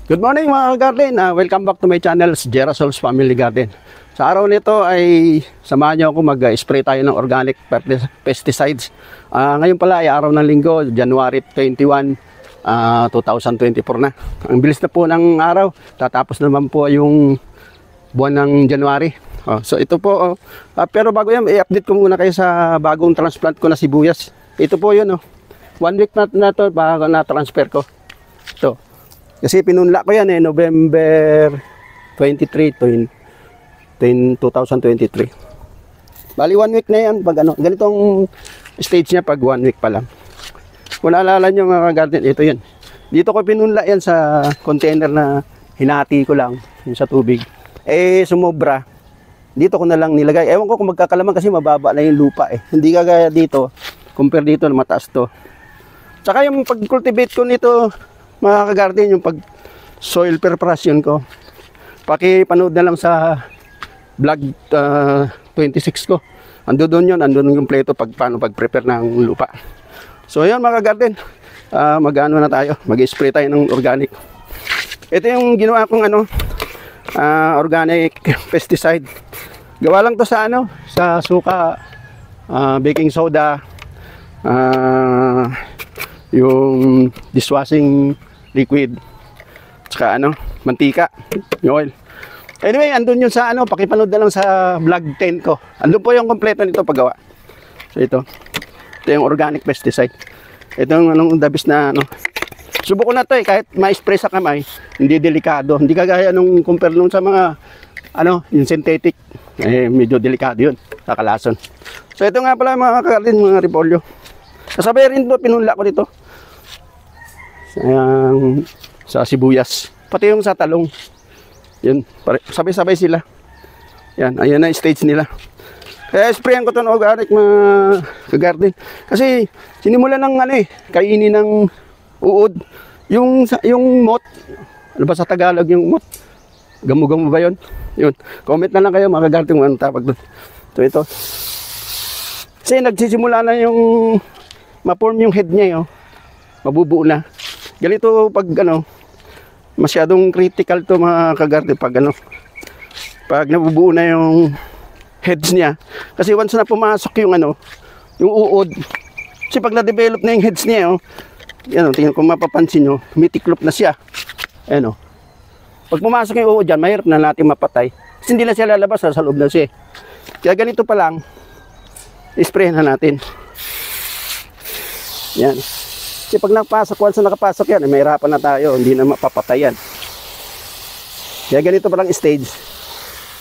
Good morning mga garden. Welcome back to my channel, Gerasol's Family Garden. Sa araw nito ay samahan niyo ako mag-spray tayo ng organic pesticides. Ngayon pala ay araw ng linggo, January 21, 2024 na. Ang bilis na po ng araw. Tatapos naman po yung buwan ng January. So ito po, pero bago yan, i-update ko muna kayo sa bagong transplant ko na sibuyas. Ito po yun, 1 week na to bago na-transfer ko. So, kasi pinunla ko yan November 23, 2023. Bali 1 week na yan pag ganitong stage niya pag 1 week pa lang. Kung naalala nyo mga garden, ito yan. Dito ko pinunla yan sa container na hinati ko lang yung sa tubig. Sumobra. Dito ko na lang nilagay. Ewan ko kung magkakalaman kasi mababa na yung lupa Hindi kagaya dito, compare dito na mataas to. Tsaka yung pag-cultivate ko nito mga ka-garden, yung pag soil preparation ko, pakipanood na lang sa vlog 26 ko. Andun yung pleto pag paano pag-prepare ng lupa. So ayun mga ka-garden, mag-ano na tayo, mag-spray tayo ng organic. Ito yung ginawa kong organic pesticide. Gawa lang to sa sa suka, baking soda, yung dishwashing liquid, tsaka mantika, yung oil. Anyway, andun yun sa pakipanood na lang sa vlog 10 ko. Andun po yung kompleto nito paggawa. So ito yung organic pesticide. Ito yung dabis na Subuko na to kahit ma-spray sa kamay, hindi delikado. Hindi kagaya nung compare nung sa mga yung synthetic, medyo delikado yun sa kalason. So ito nga pala mga kakartin, mga repolyo. Kasabay rin to, pinunla ko dito sa sibuyas, pati yung sa talong. Yun, sabay-sabay sila. Yan, ayan na stage nila. Kaya sprayan ko ito ng organic mga kagarden. Kasi sinimula ng kainin ng uod. Yung moth, ano ba sa Tagalog yung moth? Gamu-gamu ba yun? Yun, comment na lang kayo mga kagarden kung anong tawag doon. Ito. Kasi nagsisimula na yung ma-form yung head niya mabubuo na. Ganito pag masyadong critical to mga kagarden pag nabubuo na yung heads niya. Kasi once na pumasok yung yung uod, kasi pag na-develop na yung heads niya tingnan kung mapapansin nyo, mitiklop na siya. Pag pumasok yung uod dyan, mahirap na natin mapatay kasi hindi na siya lalabas, sa loob na siya. Kaya ganito pa lang, isprayan na natin. Yan. Kasi pag once na nakapasok yan, mahirapan na tayo, hindi na mapapatayan. Kaya ganito pa lang stage.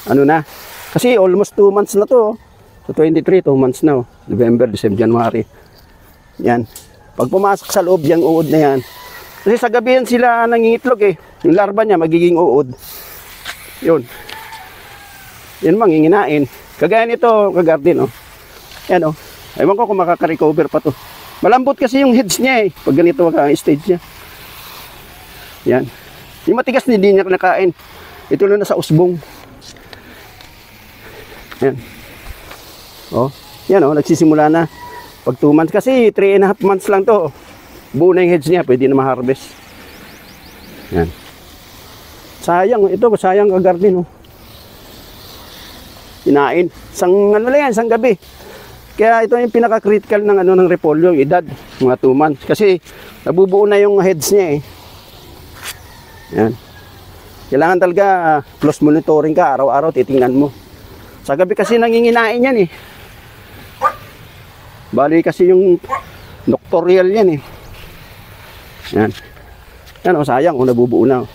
Na? Kasi almost 2 months na to. So 23, 2 months na. November, December, January. Yan. Pag pumasok sa loob yung uod na yan. Kasi sa gabi yan sila nangingitlog Yung larva niya magiging uod. Yun. Yan manginginain. Kagaya nito, kagarden Yan Ewan ko kung makaka-recover pa to. Malambot kasi yung heads niya pag ganito ang stage niya. Yan. Yung matigas hindi niya kinakain. Ito na sa usbong. Yan. Yan nagsisimula na. Pag 2 months kasi 3.5 months lang to. Buo na yung heads niya, pwede na ma-harvest. Yan. Sayang, ito sayang kagarden Kinain. Isang gabi. Kaya ito yung pinaka-critical ng repolyo, yung edad, mga 2 months. Kasi nabubuo na yung heads niya Yan. Kailangan talaga close monitoring ka, araw-araw titingnan mo. Sa gabi kasi nanginginain yan Bali kasi yung nocturnal yan Yan. Yan sayang nabubuo na.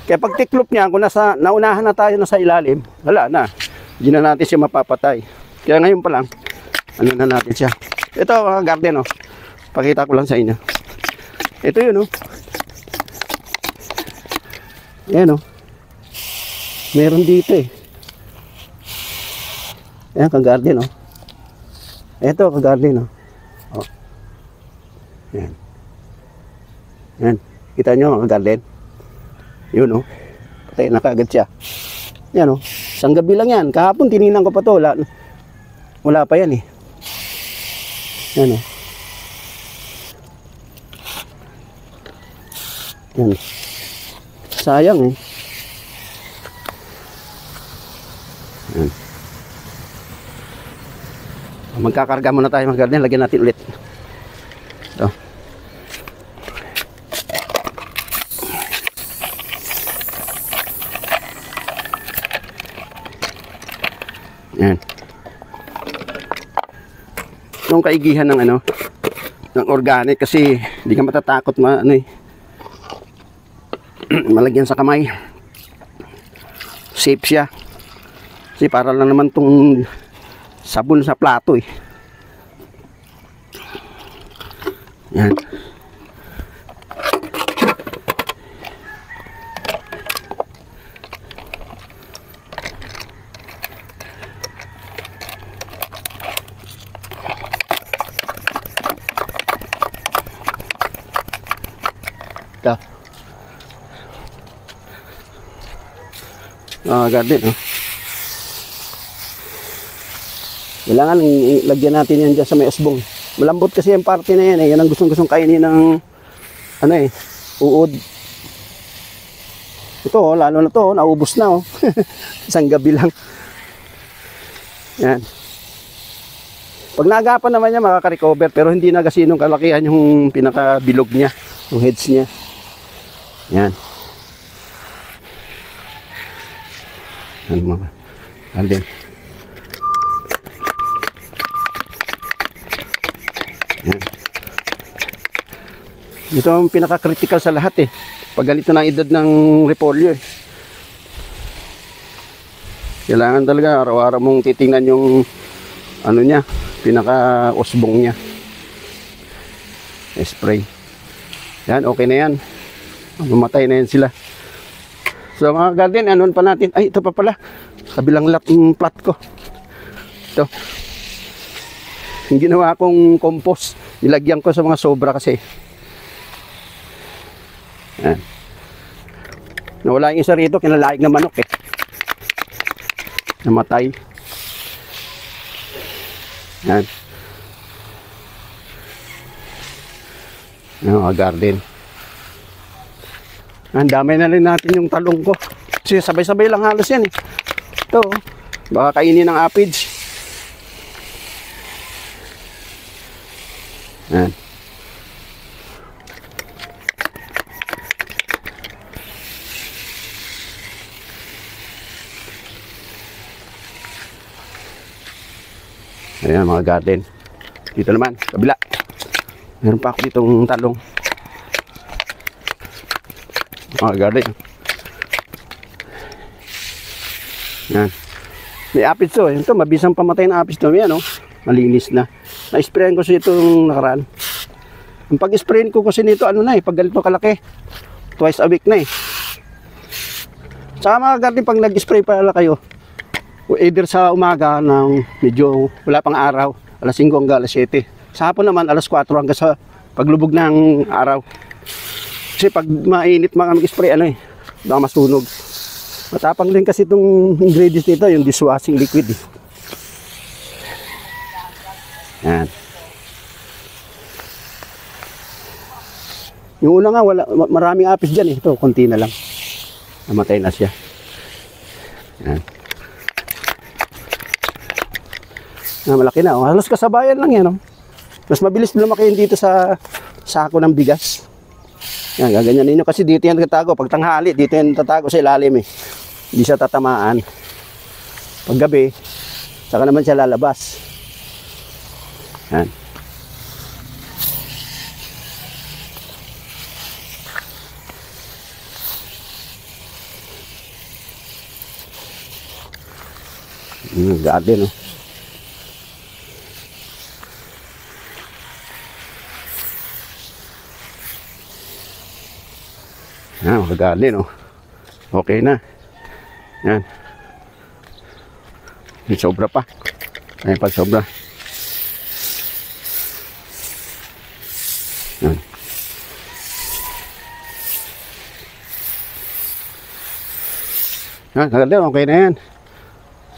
Kaya pag tiklop niya, kung naunahan na tayo sa ilalim, wala na. Hindi na natin siya mapapatay. Kaya ngayon pa lang, na natin siya. Ito mga garden pakita ko lang sa inyo. Ito yun Ayan meron dito Ayan kagarden Ito kagarden Ayan. Ayan. Kita nyo mga garden. Yun patay na kaagad siya. Ayan isang gabi lang yan. Kahapon tininan ko pa to. Wala pa yan Yan Yan. Sayang eh. Yan. Magkakarga muna tayo mga garden. Lagyan natin ulit. Ito. Yan. Yung kaigihan ng ano, ng organic kasi hindi ka matatakot ano eh. Malagyan sa kamay. Safe siya. Kasi para lang naman tong sabon sa plato eh. Yan. Ito. Garden, oh. Kailangan lagyan natin yan dyan sa may usbong. Malambot kasi yung parte na yan eh. Yan ang gustong kainin ng ano eh, uod. Ito oh, lalo na to, naubos na oh. Isang gabi lang. Yan. Pag naagapan naman niya makaka-recover pero hindi na kasi nung kalakihan yung pinakabilog niya, yung heads niya. Yan. Yan mga garden. Yan. Ito ang pinaka-critical sa lahat eh. Pag ganito na edad ng repolyo eh. Kailangan talaga araw-araw mong titingnan yung ano niya, pinaka-usbong niya. Spray. Yan, okay na yan. Mamatay na yan sila. So mga garden, anuan pa natin. Ay, ito pa pala. Kabilang plat ko. Ito. Yung ginawa kong compost. Nilagyan ko sa mga sobra kasi. Yan. Nawala yung isa rito. Kinalaig na manok eh. Namatay. Yan. Yan mga garden. Ang dami na rin natin yung talong ko. Kasi sabay-sabay lang halos yan eh. Ito, baka kainin ng aphids. Yan. Ayan mga garden. Dito naman, kabila. Meron pa ako ditong talong. Mga garden. Yan. May aphids to. Ito, mabisang pamatay na aphids to. Yan, oh. Malinis na. Na-sprayan ko siya itong nakaraan. Ang pag-sprayan ko kasi nito, ano na eh, pag ganito kalaki. Twice a week na eh. Saka mga garden, pag nag-spray pala kayo, either sa umaga ng medyo wala pang araw, alas 5 hanggang alas 7. Sa hapon naman, alas 4 hanggang sa paglubog ng araw. Kasi pag mainit mga mag-spray, ano eh, baka masunog. Matapang din kasi itong ingredients nito, yung dishwashing liquid eh. Yan. Yung una nga, maraming apis dyan eh. Ito, konti na lang. Namatay na siya. Yan. Malaki na. Oh. Halos kasabayan lang yan. Oh. Mas mabilis lumaki yun dito sa sako ng bigas. Yan, gaganyan ninyo. Kasi dito yan tatago. Pag tanghali, dito yan tatago sa ilalim eh. Hindi siya tatamaan. Pag gabi, saka naman siya lalabas. Yan. Garden, oh. Yan, garden, oh. Okay na. Yan. May sobra pa. Ayan pa sobra. Yan. Yan, garden, okay na yan.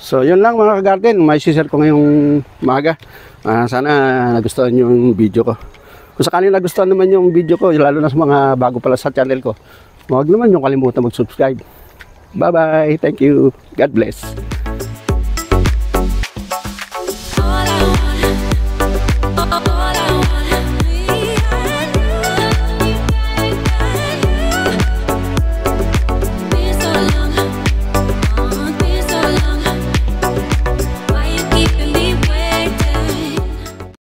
So, yun lang mga garden. May share ko ngayong umaga. Sana nagustuhan yung video ko. Kung sakaling nagustuhan naman yung video ko, lalo na sa mga bago pala sa channel ko, Huwag naman yung kalimutan mag-subscribe. Bye-bye. Thank you. God bless.